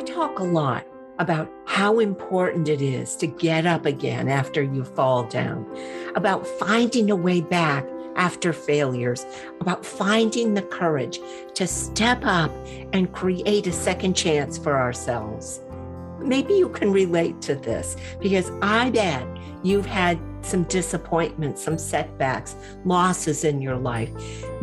talk a lot about how important it is to get up again after you fall down, about finding a way back after failures, about finding the courage to step up and create a second chance for ourselves. Maybe you can relate to this because I bet you've had some disappointments, some setbacks, losses in your life.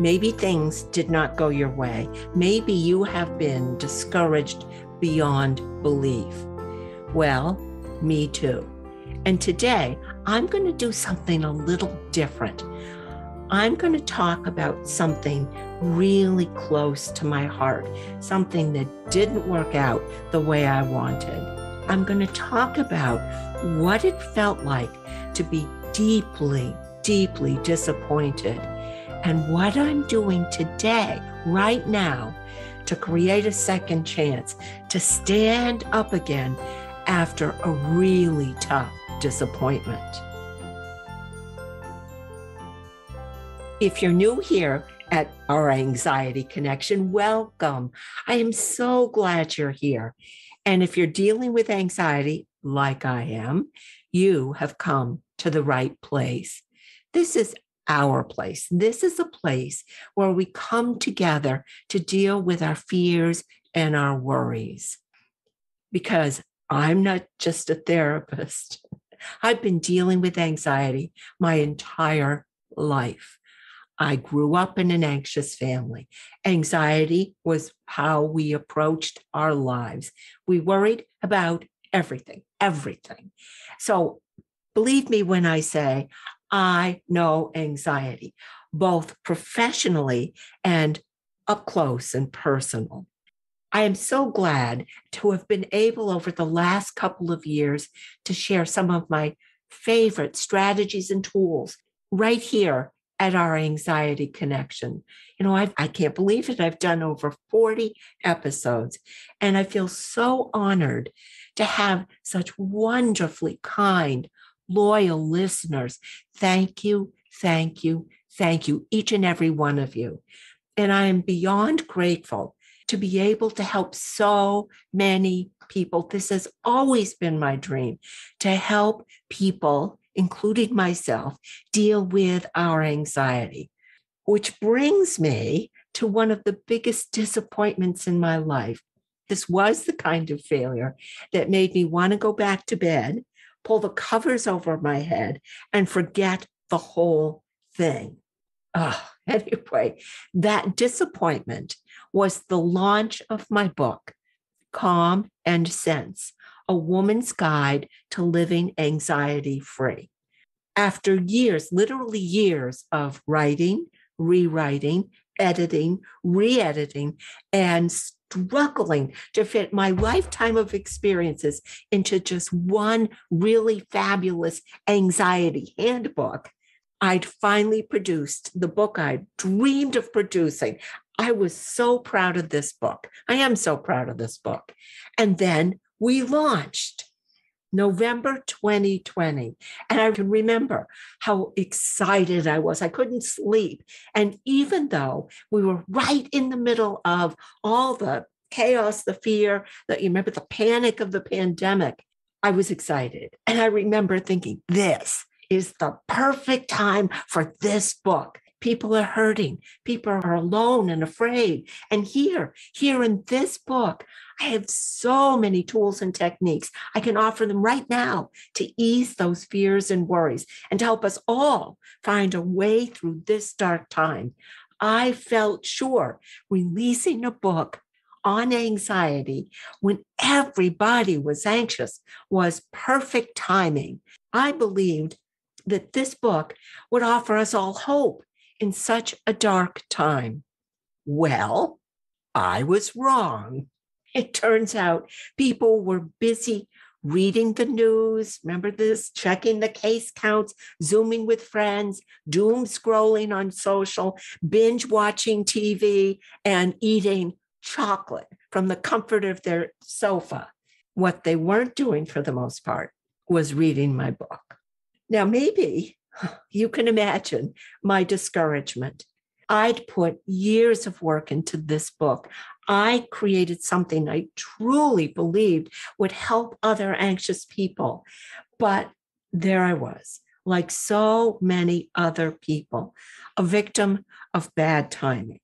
Maybe things did not go your way. Maybe you have been discouraged beyond belief. Well, me too. And today I'm going to do something a little different. I'm going to talk about something really close to my heart, something that didn't work out the way I wanted. I'm going to talk about what it felt like to be deeply, deeply disappointed and what I'm doing today, right now, to create a second chance, to stand up again after a really tough disappointment. If you're new here at Our Anxiety Connection, welcome. I am so glad you're here. And if you're dealing with anxiety, like I am, you have come to the right place. This is our place. This is a place where we come together to deal with our fears and our worries. Because I'm not just a therapist. I've been dealing with anxiety my entire life. I grew up in an anxious family. Anxiety was how we approached our lives. We worried about everything. So believe me when I say I know anxiety, both professionally and up close and personal. I am so glad to have been able over the last couple of years to share some of my favorite strategies and tools right here at Our Anxiety Connection. You know, I can't believe it. I've done over 40 episodes, and I feel so honored to have such wonderfully kind, loyal listeners. Thank you, each and every one of you. And I am beyond grateful to be able to help so many people. This has always been my dream, to help people, including myself, deal with our anxiety. Which brings me to one of the biggest disappointments in my life. This was the kind of failure that made me want to go back to bed, pull the covers over my head, and forget the whole thing. Anyway, that disappointment was the launch of my book, Calm and Sense, A Woman's Guide to Living Anxiety-Free. After years, literally years of writing, rewriting, editing, re-editing, and struggling to fit my lifetime of experiences into just one really fabulous anxiety handbook, I'd finally produced the book I dreamed of producing. I was so proud of this book. I am so proud of this book. And then we launched November 2020. And I can remember how excited I was. I couldn't sleep. And even though we were right in the middle of all the chaos, the fear, you remember the panic of the pandemic, I was excited. And I remember thinking, this is the perfect time for this book. People are hurting. People are alone and afraid. And here in this book, I have so many tools and techniques. I can offer them right now to ease those fears and worries and to help us all find a way through this dark time. I felt sure releasing a book on anxiety when everybody was anxious was perfect timing. I believed that this book would offer us all hope in such a dark time. Well, I was wrong. It turns out people were busy reading the news, remember this, checking the case counts, Zooming with friends, doom scrolling on social, binge watching TV, and eating chocolate from the comfort of their sofa. What they weren't doing for the most part was reading my book. Now, maybe you can imagine my discouragement. I'd put years of work into this book. I created something I truly believed would help other anxious people. But there I was, like so many other people, a victim of bad timing.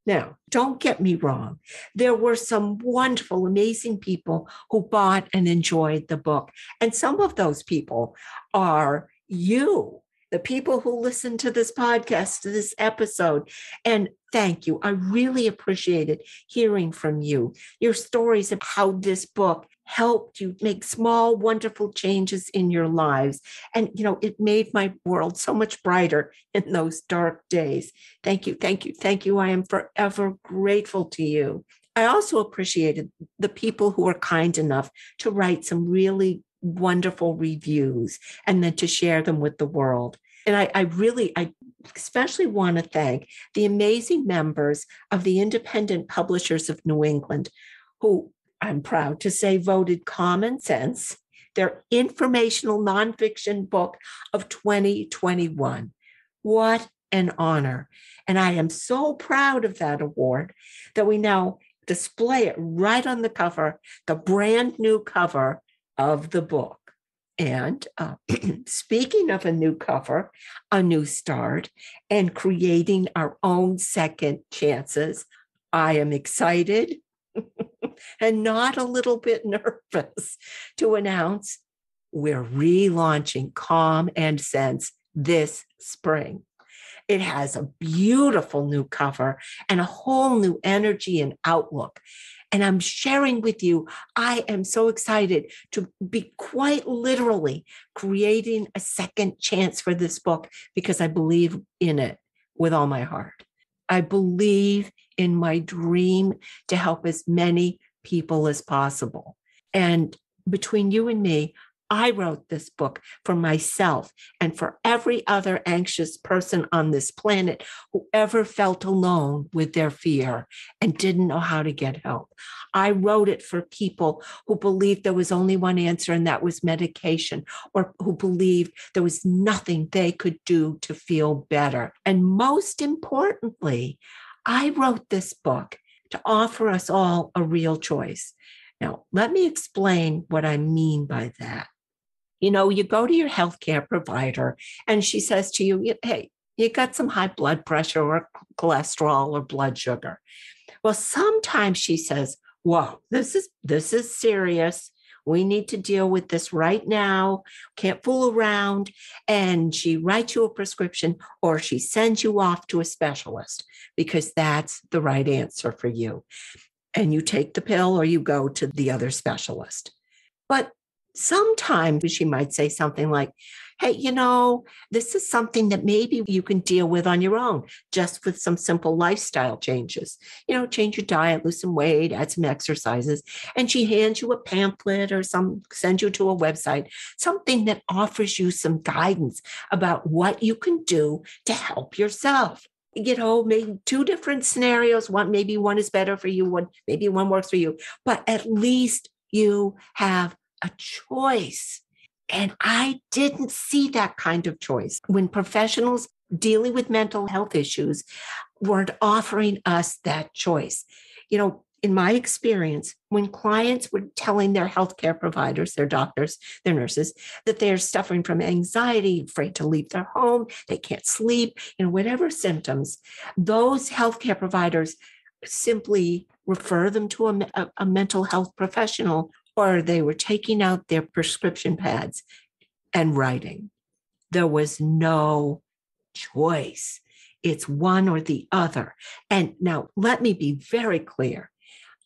Now, don't get me wrong. There were some wonderful, amazing people who bought and enjoyed the book. And some of those people are you, the people who listen to this podcast, to this episode. And thank you. I really appreciated hearing from you, your stories of how this book helped you make small, wonderful changes in your lives. And, it made my world so much brighter in those dark days. Thank you. Thank you. Thank you. I am forever grateful to you. I also appreciated the people who were kind enough to write some really wonderful reviews and then to share them with the world. And I especially want to thank the amazing members of the Independent Publishers of New England, who I'm proud to say voted Common Sense their informational nonfiction book of 2021. What an honor. And I am so proud of that award that we now display it right on the cover, the brand new cover of the book. And speaking of a new cover, a new start, and creating our own second chances, I am excited and not a little bit nervous to announce we're relaunching Calm and Sense this spring. It has a beautiful new cover and a whole new energy and outlook. And I'm sharing with you, I am so excited to be quite literally creating a second chance for this book because I believe in it with all my heart. I believe in my dream to help as many people as possible. And between you and me, I wrote this book for myself and for every other anxious person on this planet who ever felt alone with their fear and didn't know how to get help. I wrote it for people who believed there was only one answer, and that was medication, or who believed there was nothing they could do to feel better. And most importantly, I wrote this book to offer us all a real choice. Now, let me explain what I mean by that. You go to your healthcare provider and she says to you, hey, you got some high blood pressure or cholesterol or blood sugar. Well, sometimes she says, whoa, this is serious. We need to deal with this right now. Can't fool around. And she writes you a prescription or she sends you off to a specialist because that's the right answer for you. And you take the pill or you go to the other specialist. But sometimes she might say something like, hey, this is something that maybe you can deal with on your own, just with some simple lifestyle changes. Change your diet, lose some weight, add some exercises. And she hands you a pamphlet or sends you to a website, something that offers you some guidance about what you can do to help yourself. Maybe two different scenarios. Maybe one is better for you, maybe one works for you, but at least you have a choice. And I didn't see that kind of choice when professionals dealing with mental health issues weren't offering us that choice. In my experience, when clients were telling their healthcare providers, their doctors, their nurses, that they're suffering from anxiety, afraid to leave their home, they can't sleep, whatever symptoms, those healthcare providers simply refer them to a mental health professional, or they were taking out their prescription pads and writing. There was no choice. It's one or the other. And now let me be very clear.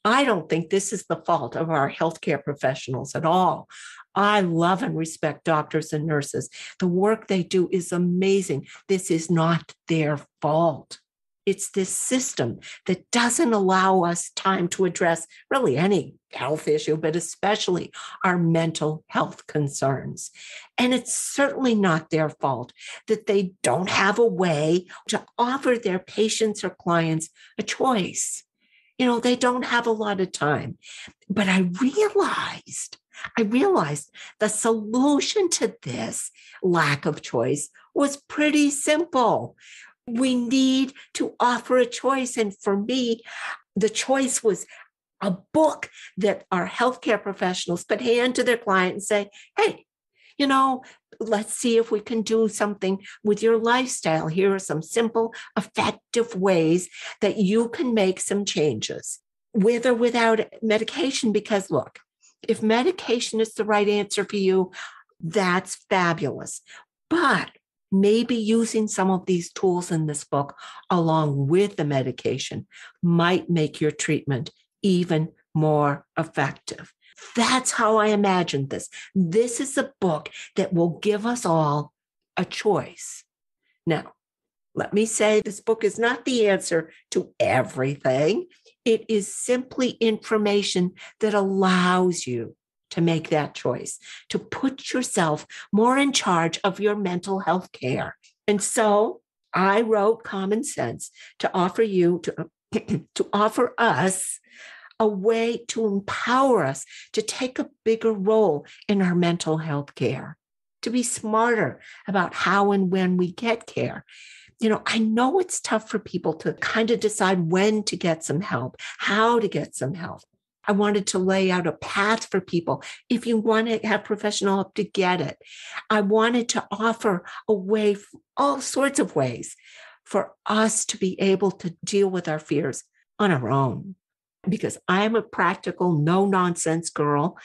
I don't think this is the fault of our healthcare professionals at all. I love and respect doctors and nurses. The work they do is amazing. This is not their fault. It's this system that doesn't allow us time to address really any health issue, but especially our mental health concerns. And it's certainly not their fault that they don't have a way to offer their patients or clients a choice. They don't have a lot of time. But I realized the solution to this lack of choice was pretty simple. We need to offer a choice. And for me, the choice was a book that our healthcare professionals could hand to their client and say, hey, let's see if we can do something with your lifestyle. Here are some simple, effective ways that you can make some changes with or without medication. Because look, if medication is the right answer for you, that's fabulous. But maybe using some of these tools in this book along with the medication might make your treatment even more effective. That's how I imagined this. This is a book that will give us all a choice. Now, let me say this book is not the answer to everything. It is simply information that allows you to make that choice, to put yourself more in charge of your mental health care. And so I wrote Common Sense to offer you, to offer us a way to empower us to take a bigger role in our mental health care, to be smarter about how and when we get care. I know it's tough for people to kind of decide when to get some help, how to get some help. I wanted to lay out a path for people if you want to have professional help to get it. I wanted to offer a way, all sorts of ways for us to be able to deal with our fears on our own. Because I'm a practical, no-nonsense girl.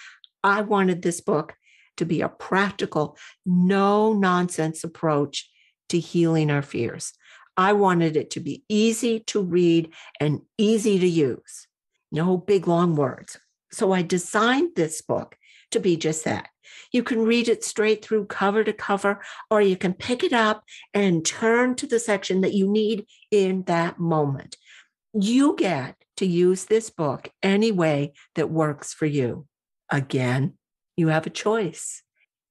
I wanted this book to be a practical, no-nonsense approach to healing our fears. I wanted it to be easy to read and easy to use. No big, long words. So I designed this book to be just that. You can read it straight through cover to cover, or you can pick it up and turn to the section that you need in that moment. You get to use this book any way that works for you. Again, you have a choice.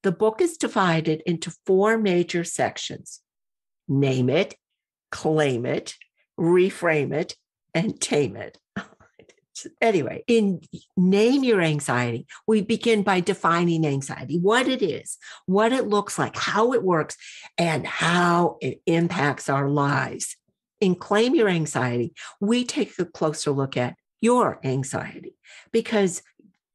The book is divided into 4 major sections: name it, claim it, reframe it, and tame it. Anyway, in Name Your Anxiety, we begin by defining anxiety, what it is, what it looks like, how it works, and how it impacts our lives. In Claim Your Anxiety, we take a closer look at your anxiety, because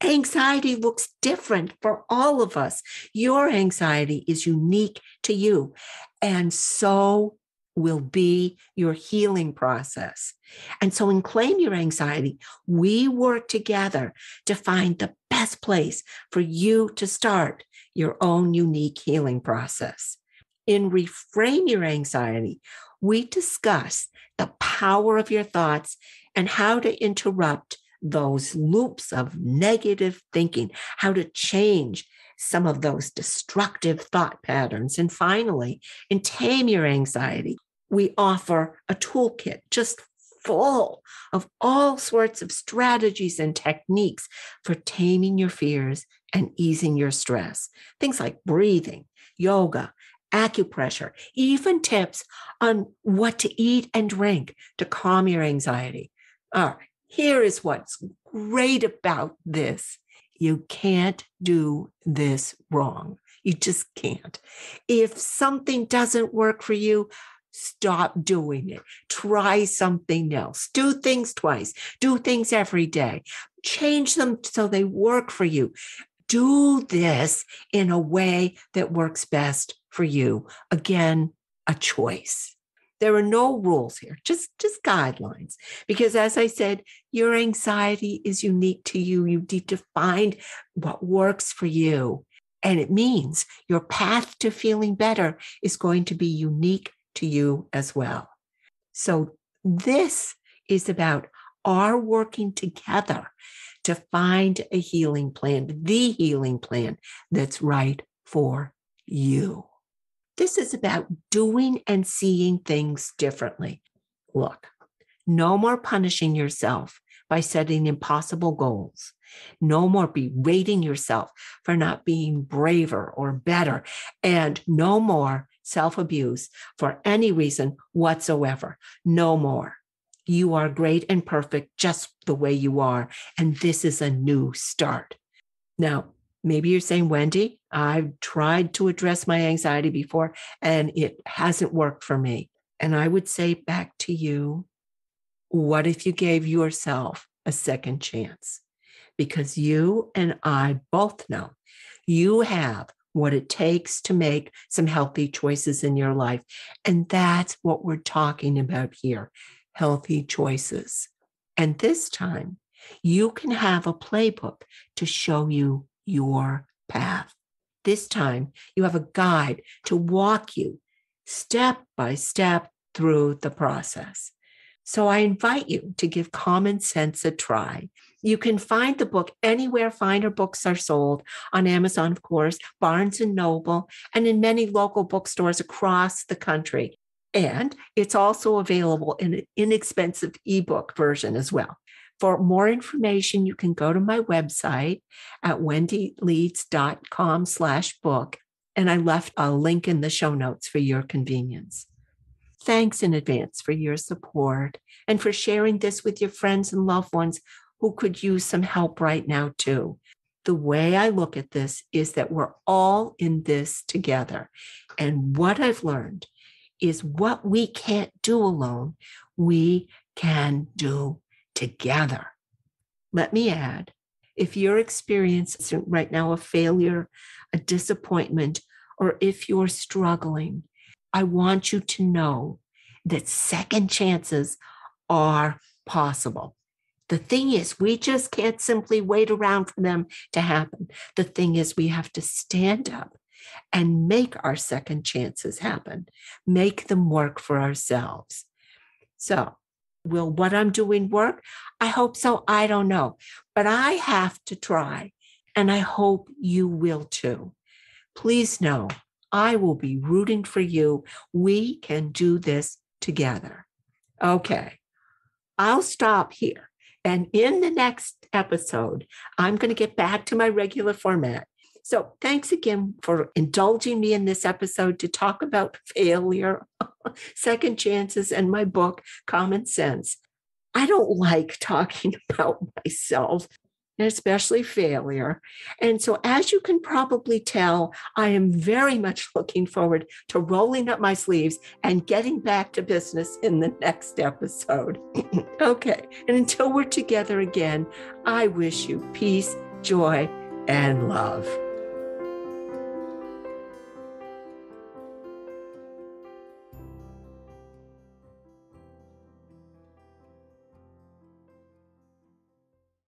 anxiety looks different for all of us. Your anxiety is unique to you, and so will be your healing process. And so in Claim Your Anxiety, we work together to find the best place for you to start your own unique healing process. In Reframe Your Anxiety, we discuss the power of your thoughts and how to interrupt those loops of negative thinking, how to change some of those destructive thought patterns. And finally, in Tame Your Anxiety, we offer a toolkit just full of all sorts of strategies and techniques for taming your fears and easing your stress. Things like breathing, yoga, acupressure, even tips on what to eat and drink to calm your anxiety. All right, here is what's great about this. You can't do this wrong. You just can't. If something doesn't work for you, stop doing it. Try something else. Do things twice. Do things every day. Change them so they work for you. Do this in a way that works best for you. Again, a choice. There are no rules here, just guidelines. Because as I said, your anxiety is unique to you. You need to find what works for you. And it means your path to feeling better is going to be unique to you as well. So this is about our working together to find a healing plan, the healing plan that's right for you. This is about doing and seeing things differently. Look, no more punishing yourself by setting impossible goals. No more berating yourself for not being braver or better. And no more self-abuse for any reason whatsoever. No more. You are great and perfect just the way you are. And this is a new start. Now, maybe you're saying, Wendy, I've tried to address my anxiety before and it hasn't worked for me. And I would say back to you, what if you gave yourself a second chance? Because you and I both know you have what it takes to make some healthy choices in your life. And that's what we're talking about here, healthy choices. And this time, you can have a playbook to show you your path. This time, you have a guide to walk you step by step through the process. So I invite you to give Common Sense a try. You can find the book anywhere finer books are sold, on Amazon, of course, Barnes and Noble, and in many local bookstores across the country. And it's also available in an inexpensive ebook version as well. For more information, you can go to my website at wendyleeds.com/book, and I left a link in the show notes for your convenience. Thanks in advance for your support and for sharing this with your friends and loved ones who could use some help right now too. The way I look at this is that we're all in this together. And what I've learned is what we can't do alone, we can do together. Let me add, if you're experiencing right now a failure, a disappointment, or if you're struggling, I want you to know that second chances are possible. The thing is, we just can't simply wait around for them to happen. The thing is, we have to stand up and make our second chances happen, make them work for ourselves. So, will what I'm doing work? I hope so. I don't know. But I have to try, and I hope you will too. Please know I will be rooting for you. We can do this together. Okay, I'll stop here. And in the next episode, I'm going to get back to my regular format. So thanks again for indulging me in this episode to talk about failure, second chances, and my book, Common Sense. I don't like talking about myself, especially failure. And so, as you can probably tell, I am very much looking forward to rolling up my sleeves and getting back to business in the next episode. Okay. And until we're together again, I wish you peace, joy, and love.